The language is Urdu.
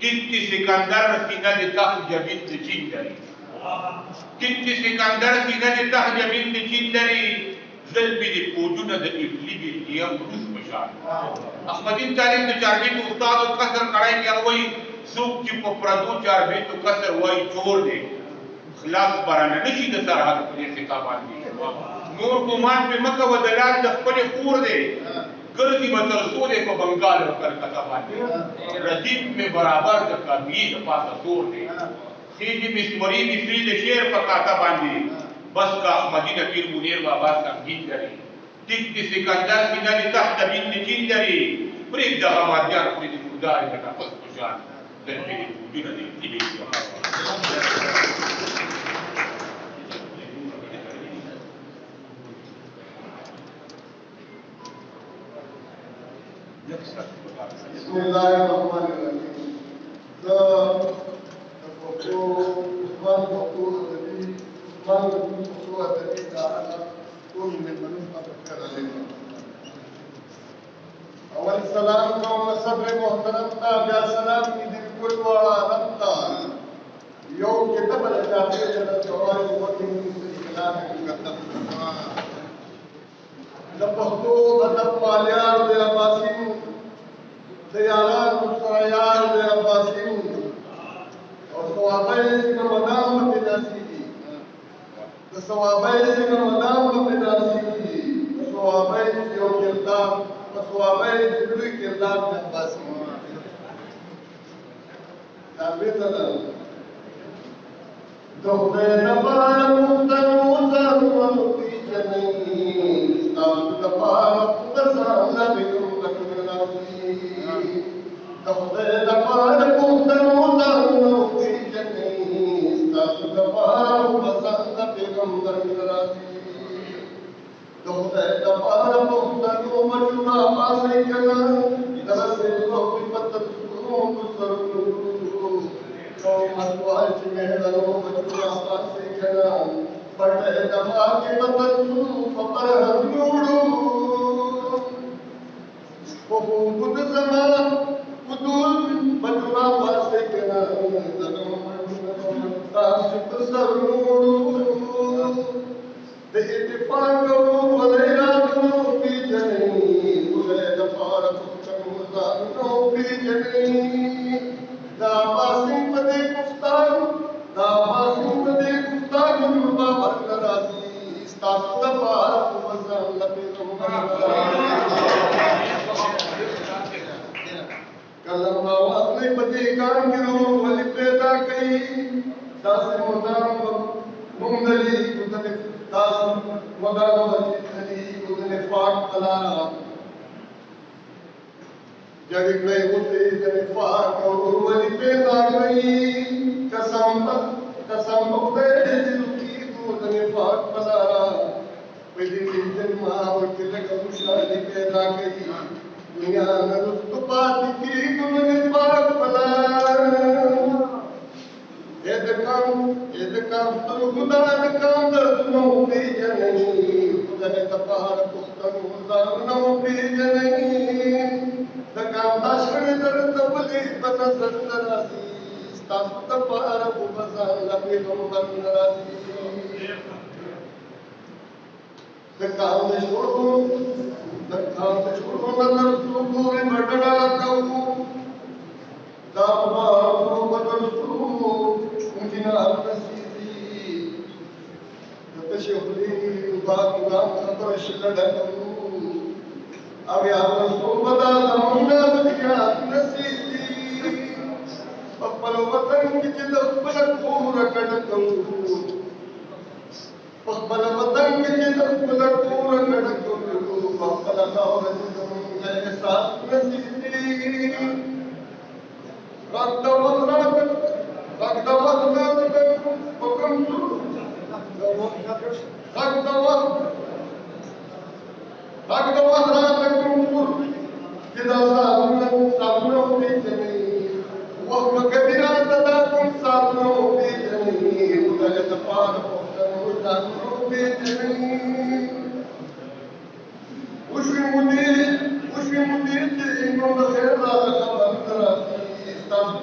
Titti Sikandar sina di tahja bint Jindari. Titti Sikandar sina di tahja bint Jindari. Zalbi di pujuna da ibli bi diya urus mashar. Ahmadin talim da charbi tu ustad u kasar karai ki awai suk ki popradhu charbi tu kasar wai chor de. خلاص برانه نشي د سرحد په دې څخه باندې نور ګمان په مکه و دلال د خپل خور دی ګرځي به تر څو دی په بنگال او کلکته باندې ردیف می برابر د کامی د پاسه تور دی خېږي مشوري مشري د شعر په کاته باندې بس کا مدینه پیر منیر بابا سنگین لري ټیک د سکندر سینه تحت بنت جندري پرې د غمادیان په دې ګدار د تاسو پوجان د دې وجود دې دې بسم الله الرحمن الرحيم. اول سلام قوم صبر محترم تا بیا سلام کی دل کل والا ربتا یوم کتاب الجاتے جنت جواری وقتی کلام مقدم لپختو غضب والیار دے عباسین دیاران مستریار دے عباسین اور ثوابی سکر مدام بناسی ثوابی سکر مدام بناسی ثوابی سیو کردام ثوابی سکروی کردام دے عباسین دابیتنا دوخدے نبار مختنو زرمن کی جنین ستاسو دپار خدسان لبکم لکم ناسی دوخدے نبار مختنو زرمن کی جنین ستاسو دپار خدسان لبکم لکم ناسی دوخدے نبار مختنو مجمع پاسی کنا درسے لوگ پتر سکرون کسرون مسوال چمہدنو بچنا پاسی کنا پڑھے دماغ کے بطنو فقر ہمیوڑو وفوقت زمان قدول بچنا پاسی کنا دنو تاسک سرنوڑو دے اتفاق کرو ولیرانو پی جنین ولی دفار کتنو زانو پی جنین دا باسم پدے گفتار دا باسم پدے گفتار مربا بھر راضی استاسو دفار وزن لبی کلم آواز نے پدے کان گرو ولی پیدا کئی داس مدام مندلی کدن داس مدام ولی کدن فاق تلا جگہ میں اسے جنفاق اور ولی پیدا گئی قسم خدے دل کی تو جنفاق پلا پہلی جنما وکلک خوشحالی پیدا گئی دنیا میں رزق پاتی کی تو جنفاق پلا اذکام تو خدا دکام درنو پی جننی خدا نے تپار پختنو زانو پی جننی دکام داشکن در تبلی بنظر نرازی ستاسو تپار بزان لبی غمبر نرازی دکام دشکرو نظر سوگوی بڑھڑا کہو دامارو بدر سو مجھنا نسیزی تشہلی باق نام خبرش لڑکو اب یاد رسول بدا زمانہ دنیا نسیزی پپل وطن کی جدف بلک پورا کڑکو پپل وطن کی جدف بلک پورا کڑکو پپل خور جدم جیسا نسیزی رکھتا وطنہ حکم سو رکھتا وطنہ حکم سو جدا سابنوں پی جنی وقم کبیران تداکم سابنوں پی جنی مدلت پار پختنوں جانوں پی جنی وشوی مدیر چیزنوں بخیر را خبر تراسی استاذ